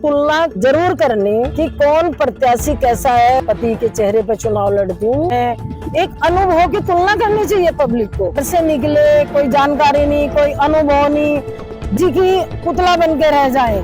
तुलना जरूर करनी कि कौन प्रत्याशी कैसा है। पति के चेहरे पर चुनाव लड़ती हूँ, एक अनुभव की तुलना करनी चाहिए पब्लिक को। घर से निकले कोई जानकारी नहीं, कोई अनुभव नहीं, जी की पुतला बन के रह जाए।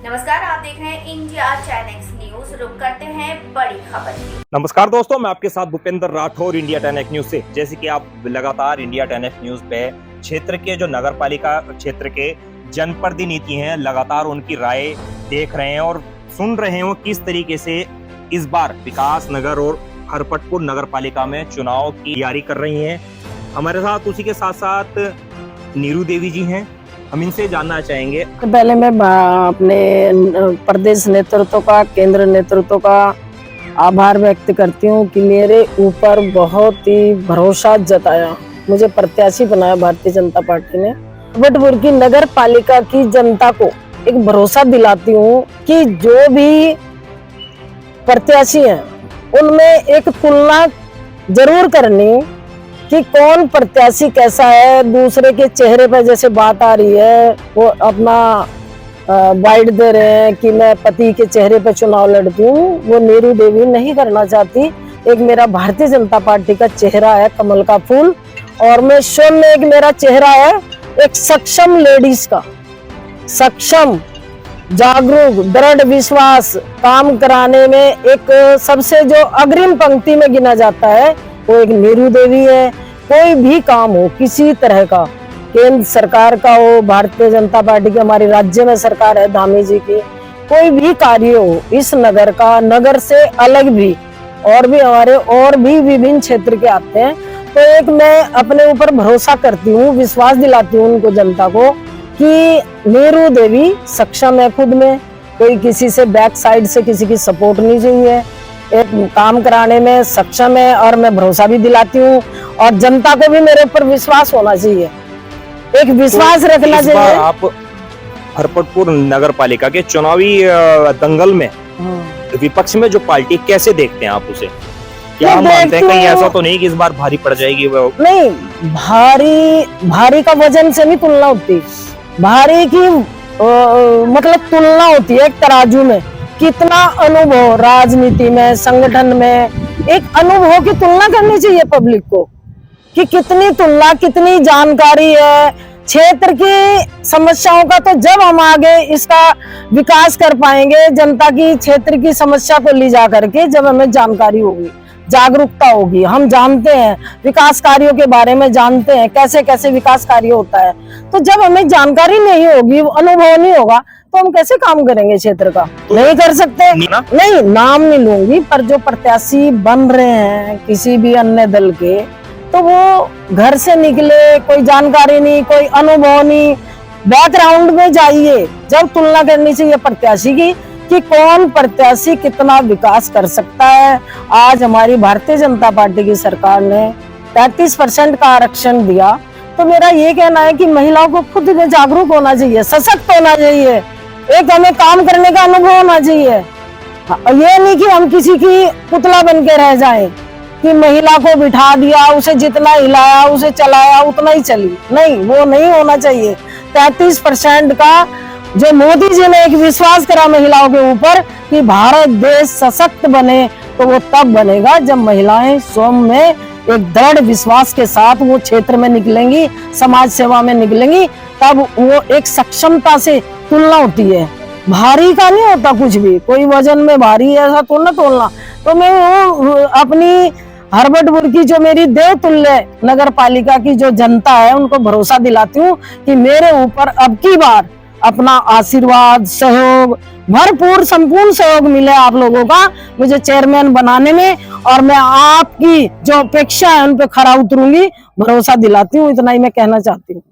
नमस्कार, आप देख रहे हैं इंडिया चैनेक्स न्यूज। रुक करते हैं बड़ी खबर की। नमस्कार दोस्तों, मैं आपके साथ Bhupendra Rathore India 10X news से। जैसे कि आप लगातार इंडिया 10X न्यूज पे क्षेत्र के जो नगर पालिका क्षेत्र के जनप्रतिनिधि हैं, लगातार उनकी राय देख रहे हैं और सुन रहे हो किस तरीके से इस बार विकास नगर और हरपटपुर नगर पालिका में चुनाव की तैयारी कर रही हैं। हमारे साथ उसी के साथ साथ नीरू देवी जी हैं, हम इनसे जानना चाहेंगे। पहले मैं अपने प्रदेश नेतृत्व का, केंद्र नेतृत्व का आभार व्यक्त करती हूँ कि मेरे ऊपर बहुत ही भरोसा जताया, मुझे प्रत्याशी बनाया भारतीय जनता पार्टी ने। हरपटपुर की नगर पालिका की जनता को एक भरोसा दिलाती हूँ कि जो भी प्रत्याशी हैं उनमें एक तुलना जरूर करनी कि कौन प्रत्याशी कैसा है। दूसरे के चेहरे पर जैसे बात आ रही है, वो अपना बाइट दे रहे हैं कि मैं पति के चेहरे पर चुनाव लड़ती हूँ, वो नीरू देवी नहीं करना चाहती। एक मेरा भारतीय जनता पार्टी का चेहरा है, कमल का फूल, और मैं स्वयं में एक मेरा चेहरा है एक सक्षम लेडीज का, सक्षम, जागरूक, दृढ़ विश्वास, काम कराने में एक सबसे जो अग्रिम पंक्ति में गिना जाता है वो एक नीरू देवी है। कोई भी काम हो किसी तरह का, केंद्र सरकार का हो, भारतीय जनता पार्टी की हमारी राज्य में सरकार है धामी जी की, कोई भी कार्य हो इस नगर का, नगर से अलग भी और भी हमारे और भी विभिन्न क्षेत्र के आते हैं, तो एक मैं अपने ऊपर भरोसा करती हूँ, विश्वास दिलाती हूँ उनको, जनता को, कि नीरू देवी सक्षम है खुद में, कोई किसी से बैक साइड से किसी की सपोर्ट नहीं चाहिए, एक काम कराने में सक्षम है और मैं भरोसा भी दिलाती हूँ। और जनता को भी मेरे ऊपर विश्वास होना चाहिए, एक विश्वास तो रखना चाहिए। आप हरपटपुर नगर पालिका के चुनावी दंगल में विपक्ष में जो पार्टी, कैसे देखते हैं आप उसे? क्या मानते हैं, कहीं ऐसा तो नहीं कि इस बार भारी पड़ जाएगी? वो नहीं, भारी का वजन से नहीं तुलना होती, भारी की मतलब तुलना होती है एक तराजू में, कितना अनुभव राजनीति में, संगठन में, एक अनुभव की तुलना करनी चाहिए पब्लिक को कि कितनी तुलना, कितनी जानकारी है क्षेत्र की समस्याओं का। तो जब हम आगे इसका विकास कर पाएंगे, जनता की क्षेत्र की समस्या को ले जा करके, जब हमें जानकारी होगी, जागरूकता होगी, हम जानते हैं विकास कार्यों के बारे में, जानते हैं कैसे कैसे विकास कार्य होता है, तो जब हमें जानकारी नहीं होगी, अनुभव नहीं होगा, तो हम कैसे काम करेंगे क्षेत्र का? नहीं कर सकते। नहीं, नाम नहीं लूंगी, पर जो प्रत्याशी बन रहे हैं किसी भी अन्य दल के, तो वो घर से निकले, कोई जानकारी नहीं, कोई अनुभव नहीं, बैकग्राउंड में जाइए, जब तुलना करनी चाहिए प्रत्याशी की कि कौन प्रत्याशी कितना विकास कर सकता है। आज हमारी भारतीय जनता पार्टी की सरकार ने 33% का आरक्षण दिया, तो मेरा ये कहना है कि महिलाओं को खुद में जागरूक होना चाहिए, सशक्त होना चाहिए, एक हमें काम करने का अनुभव होना चाहिए। ये नहीं कि हम किसी की पुतला बन के रह जाएं कि महिला को बिठा दिया, उसे जितना हिलाया, उसे चलाया उतना ही चली, नहीं, वो नहीं होना चाहिए। 33% का जो मोदी जी ने एक विश्वास करा महिलाओं के ऊपर कि भारत देश सशक्त बने, तो वो तब बनेगा जब महिलाएं स्वयं में एक दृढ़ विश्वास के साथ वो क्षेत्र में निकलेंगी, समाज सेवा में निकलेंगी, तब वो एक सक्षमता से तुलना होती है। भारी का नहीं होता कुछ भी, कोई वजन में भारी है ऐसा तो न तोलना। तो मैं वो अपनी हरपटपुर की जो मेरी देवतुल्य नगर पालिका की जो जनता है उनको भरोसा दिलाती हूँ कि मेरे ऊपर अब की बार अपना आशीर्वाद, सहयोग, भरपूर संपूर्ण सहयोग मिले आप लोगों का मुझे चेयरमैन बनाने में, और मैं आपकी जो अपेक्षा है उन पे खरा उतरूंगी, भरोसा दिलाती हूँ। इतना ही मैं कहना चाहती हूँ।